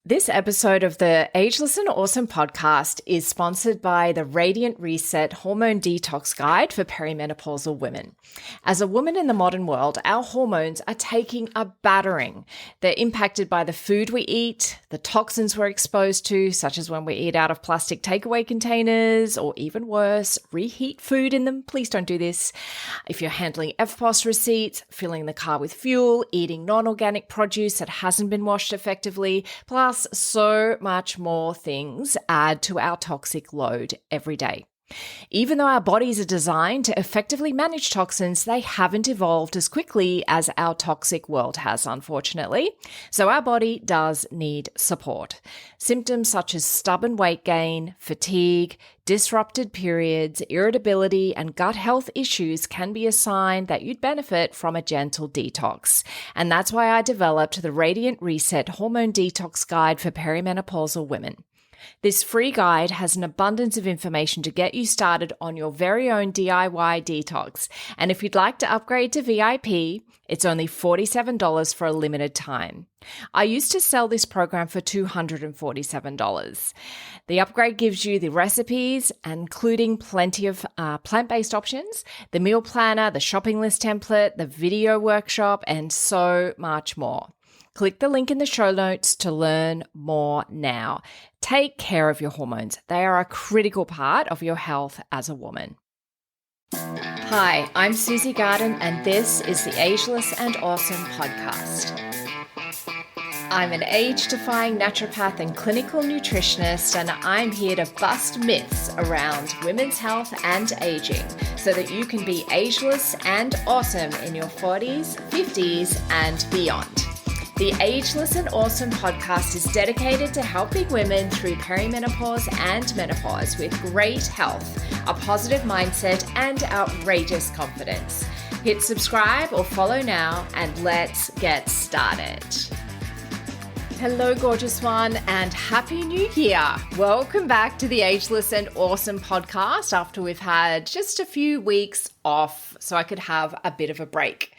This episode of the Ageless and Awesome podcast is sponsored by the Radiant Reset Hormone Detox Guide for Perimenopausal Women. As a woman in the modern world, our hormones are taking a battering. They're impacted by the food we eat, the toxins we're exposed to, such as when we eat out of plastic takeaway containers, or even worse, reheat food in them. Please don't do this. If you're handling FPOS receipts, filling the car with fuel, eating non-organic produce that hasn't been washed effectively, plus so much more things add to our toxic load every day. Even though our bodies are designed to effectively manage toxins, they haven't evolved as quickly as our toxic world has, unfortunately. So our body does need support. Symptoms such as stubborn weight gain, fatigue, disrupted periods, irritability, and gut health issues can be a sign that you'd benefit from a gentle detox. And that's why I developed the Radiant Reset Hormone Detox Guide for Perimenopausal Women. This free guide has an abundance of information to get you started on your very own DIY detox. And if you'd like to upgrade to VIP, it's only $47 for a limited time. I used to sell this program for $247. The upgrade gives you the recipes, including plenty of plant-based options, the meal planner, the shopping list template, the video workshop, and so much more. Click the link in the show notes to learn more now. Take care of your hormones. They are a critical part of your health as a woman. Hi, I'm Susie Garden, and this is the Ageless and Awesome podcast. I'm an age-defying naturopath and clinical nutritionist, and I'm here to bust myths around women's health and aging so that you can be ageless and awesome in your 40s, 50s, and beyond. The Ageless and Awesome podcast is dedicated to helping women through perimenopause and menopause with great health, a positive mindset, and outrageous confidence. Hit subscribe or follow now, and let's get started. Hello, gorgeous one, and Happy New Year. Welcome back to the Ageless and Awesome podcast after we've had just a few weeks off so I could have a bit of a break.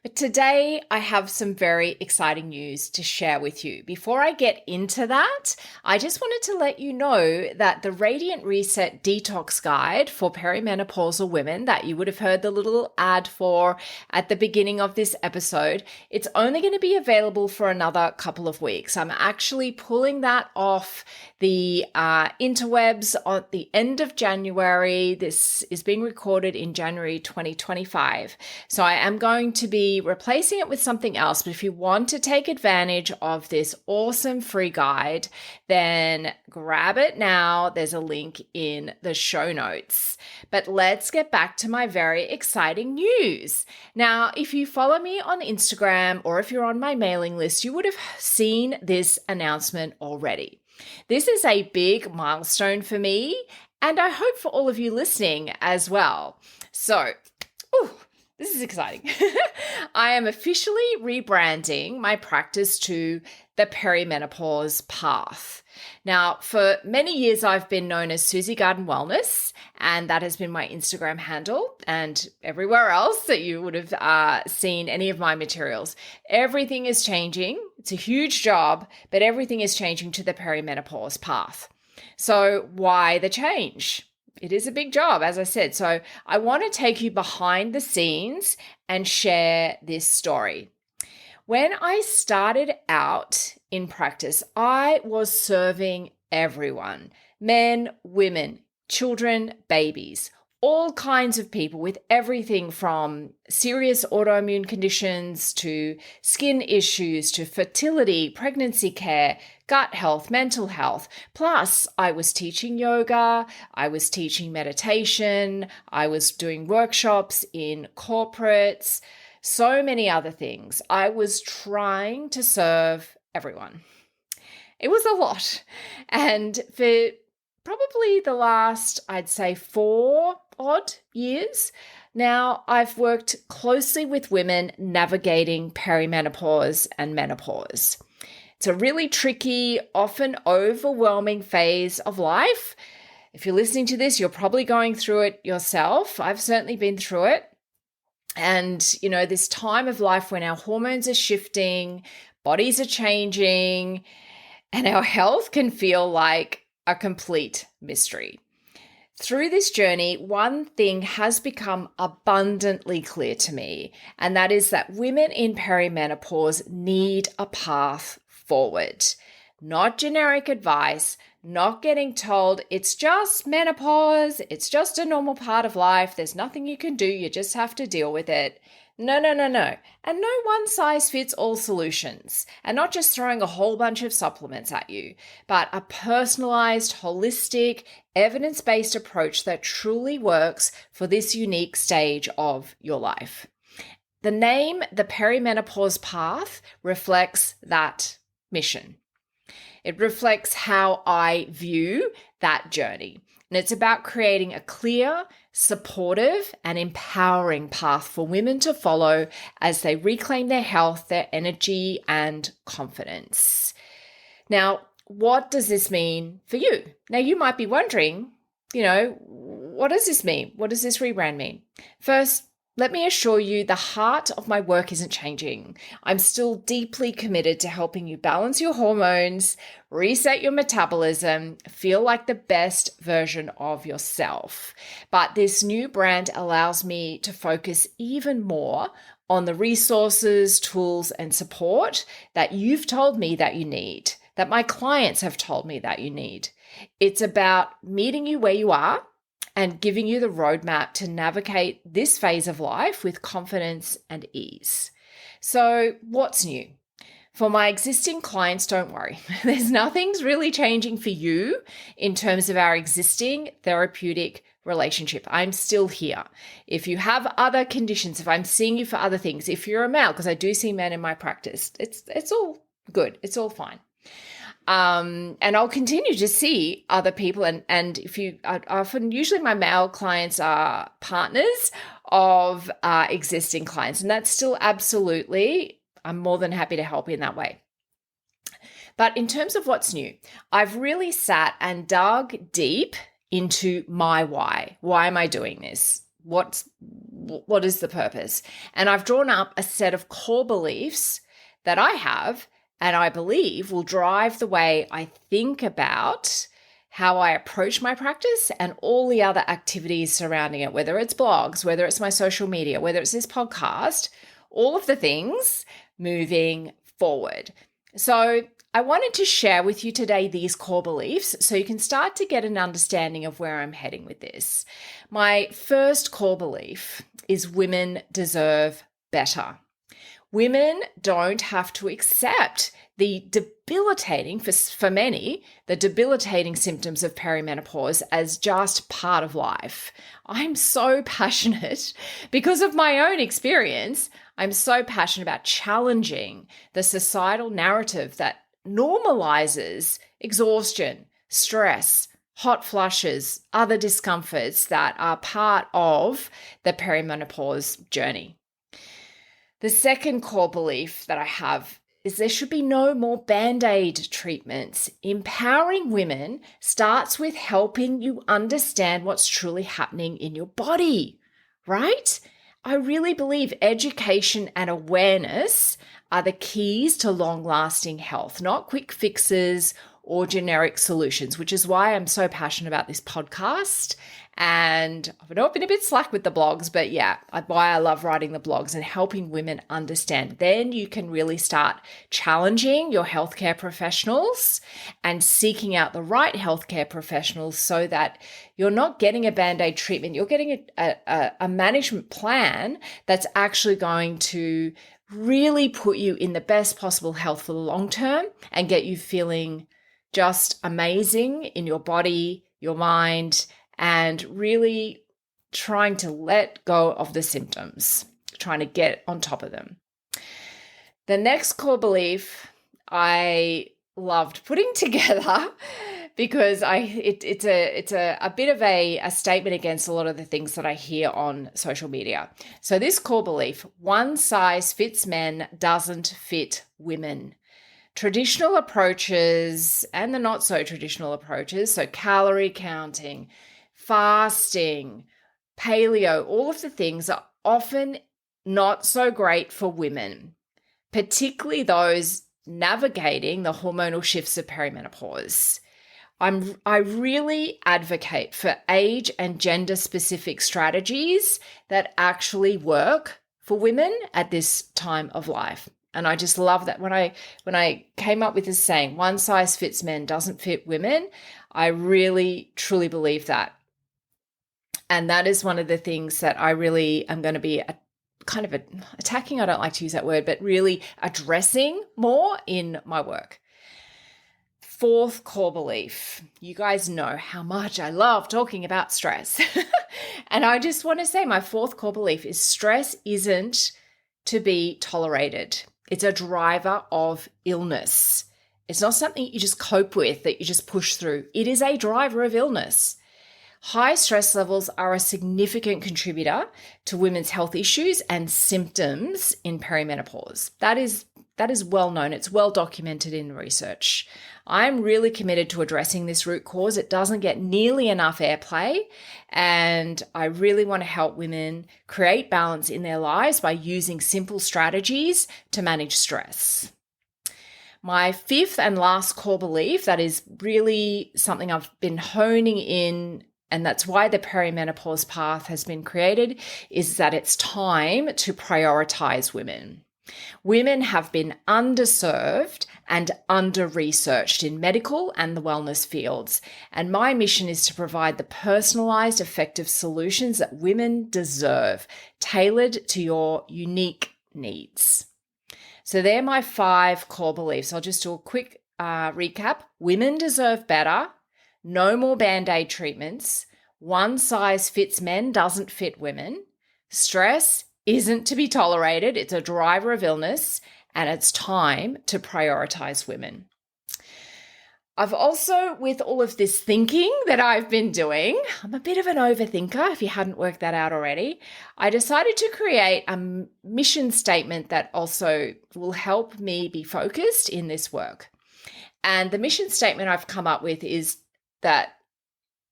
But today I have some very exciting news to share with you. Before I get into that, I just wanted to let you know that the Radiant Reset Detox Guide for Perimenopausal Women that you would have heard the little ad for at the beginning of this episode, it's only going to be available for another couple of weeks. I'm actually pulling that off the interwebs at the end of January. This is being recorded in January 2025. So I am going to be replacing it with something else. But if you want to take advantage of this awesome free guide, then grab it now. There's a link in the show notes. But let's get back to my very exciting news. Now, if you follow me on Instagram or if you're on my mailing list, you would have seen this announcement already. This is a big milestone for me, and I hope for all of you listening as well. So, this is exciting. I am officially rebranding my practice to the Perimenopause Path. Now, for many years, I've been known as Susie Garden Wellness, and that has been my Instagram handle and everywhere else that you would have seen any of my materials. Everything is changing. It's a huge job, but everything is changing to the Perimenopause Path. So why the change? It is a big job, as I said. So I want to take you behind the scenes and share this story. When I started out in practice, I was serving everyone, men, women, children, babies, all kinds of people with everything from serious autoimmune conditions to skin issues to fertility, pregnancy care, gut health, mental health. Plus, I was teaching yoga, I was teaching meditation, I was doing workshops in corporates, so many other things. I was trying to serve everyone. It was a lot. And for probably the last, I'd say 4 odd years, now I've worked closely with women navigating perimenopause and menopause. It's a really tricky, often overwhelming phase of life. If you're listening to this, you're probably going through it yourself. I've certainly been through it. And, you know, this time of life when our hormones are shifting, bodies are changing, and our health can feel like a complete mystery. Through this journey, one thing has become abundantly clear to me, and that is that women in perimenopause need a path forward. Not generic advice, not getting told it's just menopause, it's just a normal part of life, there's nothing you can do, you just have to deal with it. No. And no one-size-fits-all solutions. And not just throwing a whole bunch of supplements at you, but a personalized, holistic, evidence-based approach that truly works for this unique stage of your life. The name, the Perimenopause Path, reflects that mission. It reflects how I view that journey. And it's about creating a clear, supportive, and empowering path for women to follow as they reclaim their health, their energy, and confidence. Now, what does this mean for you? Now, you might be wondering, what does this mean? What does this rebrand mean? First, let me assure you, the heart of my work isn't changing. I'm still deeply committed to helping you balance your hormones, reset your metabolism, feel like the best version of yourself. But this new brand allows me to focus even more on the resources, tools, and support that you've told me that you need, that my clients have told me that you need. It's about meeting you where you are and giving you the roadmap to navigate this phase of life with confidence and ease. So what's new? For my existing clients, don't worry. Nothing's really changing for you in terms of our existing therapeutic relationship. I'm still here. If you have other conditions, if I'm seeing you for other things, if you're a male, because I do see men in my practice, it's all good. It's all fine. And I'll continue to see other people. And if you usually my male clients are partners of existing clients. And that's still absolutely, I'm more than happy to help in that way. But in terms of what's new, I've really sat and dug deep into my why. Why am I doing this? What is the purpose? And I've drawn up a set of core beliefs that I have and I believe will drive the way I think about how I approach my practice and all the other activities surrounding it, whether it's blogs, whether it's my social media, whether it's this podcast, all of the things moving forward. So I wanted to share with you today these core beliefs so you can start to get an understanding of where I'm heading with this. My first core belief is women deserve better. Women don't have to accept the debilitating, for many, the debilitating symptoms of perimenopause as just part of life. I'm so passionate because of my own experience. I'm so passionate about challenging the societal narrative that normalizes exhaustion, stress, hot flushes, other discomforts that are part of the perimenopause journey. The second core belief that I have is there should be no more Band-Aid treatments. Empowering women starts with helping you understand what's truly happening in your body, right? I really believe education and awareness are the keys to long-lasting health, not quick fixes or generic solutions, which is why I'm so passionate about this podcast. And I've been a bit slack with the blogs, but yeah, why I love writing the blogs and helping women understand. Then you can really start challenging your healthcare professionals and seeking out the right healthcare professionals so that you're not getting a Band-Aid treatment. You're getting a management plan that's actually going to really put you in the best possible health for the long term and get you feeling just amazing in your body, your mind, and really trying to let go of the symptoms, trying to get on top of them. The next core belief I loved putting together because it's a bit of a statement against a lot of the things that I hear on social media. So this core belief, one size fits men, doesn't fit women. Traditional approaches and the not so traditional approaches, so calorie counting, fasting, paleo, all of the things are often not so great for women, particularly those navigating the hormonal shifts of perimenopause. I really advocate for age and gender specific strategies that actually work for women at this time of life. And I just love that when I came up with this saying, one size fits men doesn't fit women, I really truly believe that. And that is one of the things that I really am going to be attacking. I don't like to use that word, but really addressing more in my work. Fourth core belief. You guys know how much I love talking about stress. And I just want to say my fourth core belief is stress isn't to be tolerated. It's a driver of illness. It's not something you just cope with, that you just push through. It is a driver of illness. High stress levels are a significant contributor to women's health issues and symptoms in perimenopause. That is well known. It's well documented in research. I'm really committed to addressing this root cause. It doesn't get nearly enough airplay, and I really want to help women create balance in their lives by using simple strategies to manage stress. My fifth and last core belief, that is really something I've been honing in, and that's why the Perimenopause Path has been created, is that it's time to prioritize women. Women have been underserved and under-researched in medical and the wellness fields, and my mission is to provide the personalized, effective solutions that women deserve, tailored to your unique needs. So they're my 5 core beliefs. I'll just do a quick recap. Women deserve better. No more Band-Aid treatments. One size fits men doesn't fit women. Stress isn't to be tolerated. It's a driver of illness, and it's time to prioritize women. I've also, with all of this thinking that I've been doing, I'm a bit of an overthinker, if you hadn't worked that out already. I decided to create a mission statement that also will help me be focused in this work. And the mission statement I've come up with is that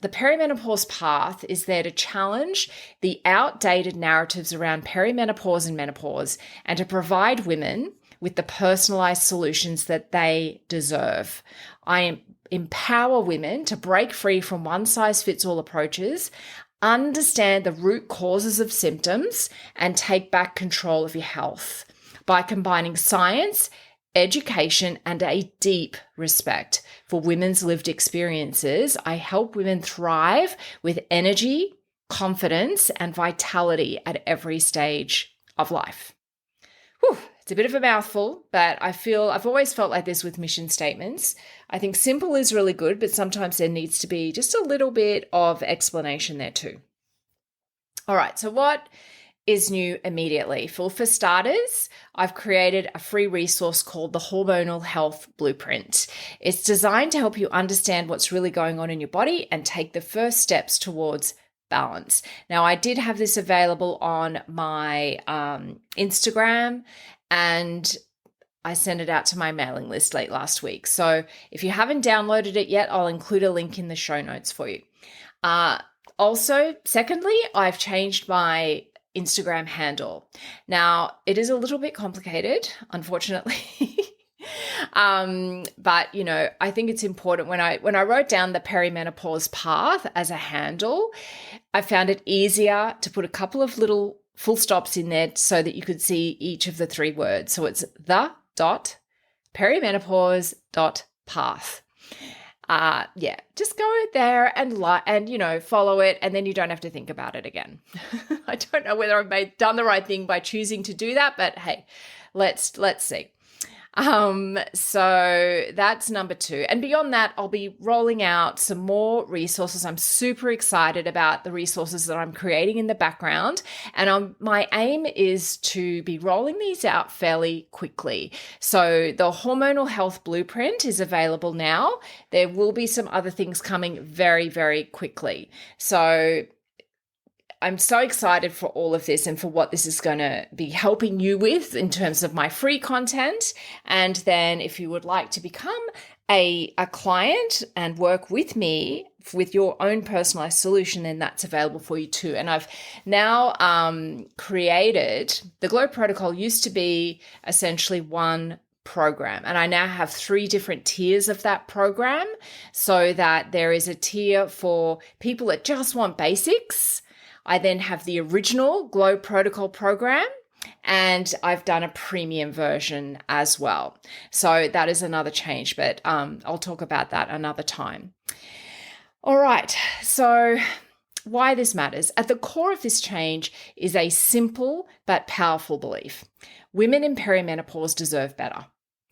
the perimenopause path is there to challenge the outdated narratives around perimenopause and menopause, and to provide women with the personalized solutions that they deserve. I empower women to break free from one-size-fits-all approaches, understand the root causes of symptoms, and take back control of your health by combining science, education, and a deep respect for women's lived experiences. I help women thrive with energy, confidence, and vitality at every stage of life. Whew, it's a bit of a mouthful, but I've always felt like this with mission statements. I think simple is really good, but sometimes there needs to be just a little bit of explanation there too. All right, so what is new immediately? For starters, I've created a free resource called the Hormonal Health Blueprint. It's designed to help you understand what's really going on in your body and take the first steps towards balance. Now, I did have this available on my Instagram, and I sent it out to my mailing list late last week. So if you haven't downloaded it yet, I'll include a link in the show notes for you. Also, secondly, I've changed my Instagram handle. Now, it is a little bit complicated, unfortunately. But I think it's important. When I wrote down the Perimenopause Path as a handle, I found it easier to put a couple of little full stops in there so that you could see each of the 3 words. So it's the.perimenopause.path. Just go there and follow it, and then you don't have to think about it again. I don't know whether I've done the right thing by choosing to do that, but hey, let's see. So that's number 2. And beyond that, I'll be rolling out some more resources. I'm super excited about the resources that I'm creating in the background. And my aim is to be rolling these out fairly quickly. So the Hormonal Health Blueprint is available now. There will be some other things coming very, very quickly. So I'm so excited for all of this and for what this is going to be helping you with in terms of my free content. And then if you would like to become a client and work with me with your own personalized solution, then that's available for you too. And I've now created, the Glow Protocol used to be essentially one program. And I now have 3 different tiers of that program, so that there is a tier for people that just want basics. I then have the original Glow Protocol program, and I've done a premium version as well. So that is another change, but I'll talk about that another time. All right, so why this matters. At the core of this change is a simple but powerful belief. Women in perimenopause deserve better.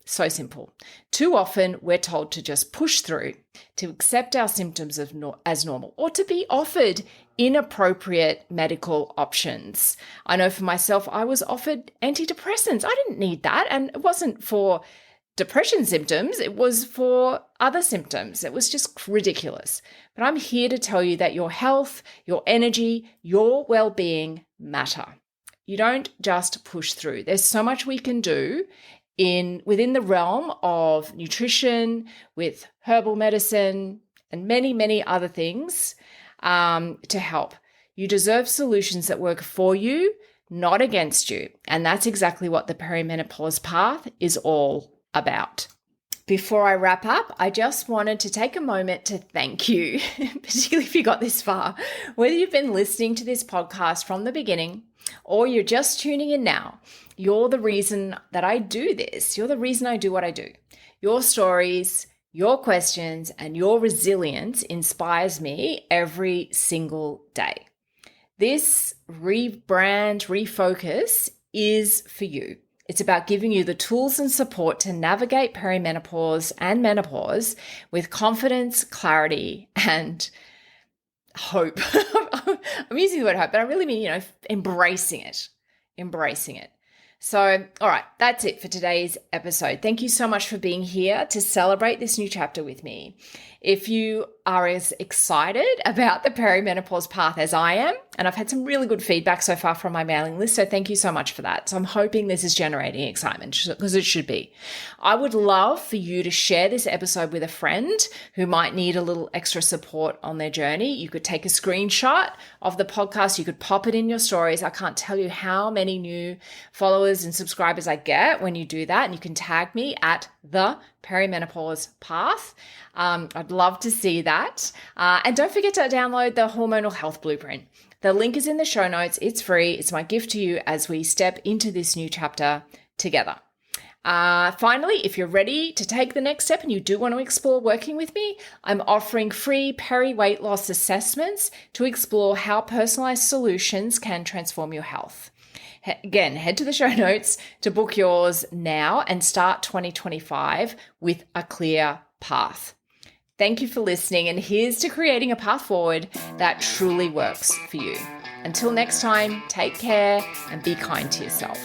So simple. Too often, we're told to just push through, to accept our symptoms as normal, or to be offered inappropriate medical options. I know for myself, I was offered antidepressants. I didn't need that. And it wasn't for depression symptoms. It was for other symptoms. It was just ridiculous. But I'm here to tell you that your health, your energy, your well-being matter. You don't just push through. There's so much we can do within the realm of nutrition, with herbal medicine, and many, many other things to help. You deserve solutions that work for you, not against you. And that's exactly what the Perimenopause Path is all about. Before I wrap up, I just wanted to take a moment to thank you, particularly if you got this far. Whether you've been listening to this podcast from the beginning or you're just tuning in now, you're the reason that I do this. You're the reason I do what I do. Your stories, your questions, and your resilience inspires me every single day. This rebrand, refocus is for you. It's about giving you the tools and support to navigate perimenopause and menopause with confidence, clarity, and hope. I'm using the word hope, but I really mean, embracing it. So, all right, that's it for today's episode. Thank you so much for being here to celebrate this new chapter with me. If you are as excited about the perimenopause path as I am, and I've had some really good feedback so far from my mailing list, so thank you so much for that. So I'm hoping this is generating excitement, because it should be. I would love for you to share this episode with a friend who might need a little extra support on their journey. You could take a screenshot of the podcast. You could pop it in your stories. I can't tell you how many new followers and subscribers I get when you do that. And you can tag me at the Perimenopause Path. I'd love to see that. And don't forget to download the Hormonal Health Blueprint. The link is in the show notes. It's free. It's my gift to you as we step into this new chapter together. Finally, if you're ready to take the next step and you do want to explore working with me, I'm offering free peri-weight loss assessments to explore how personalized solutions can transform your health. Again, head to the show notes to book yours now and start 2025 with a clear path. Thank you for listening, and here's to creating a path forward that truly works for you. Until next time, take care and be kind to yourself.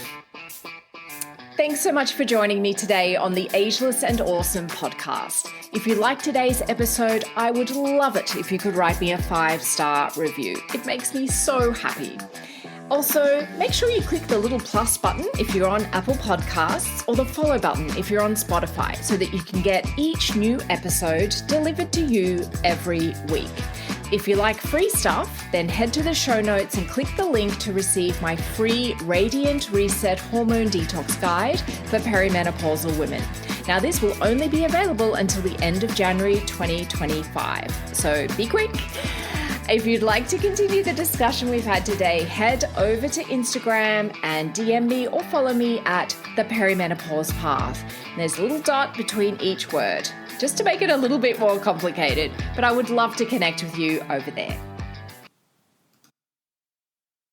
Thanks so much for joining me today on the Ageless and Awesome podcast. If you liked today's episode, I would love it if you could write me a 5-star review. It makes me so happy. Also, make sure you click the little plus button if you're on Apple Podcasts, or the follow button if you're on Spotify, so that you can get each new episode delivered to you every week. If you like free stuff, then head to the show notes and click the link to receive my free Radiant Reset Hormone Detox Guide for perimenopausal women. Now, this will only be available until the end of January 2025, so be quick. If you'd like to continue the discussion we've had today, head over to Instagram and DM me or follow me at the Perimenopause Path. And there's a little dot between each word, just to make it a little bit more complicated, but I would love to connect with you over there.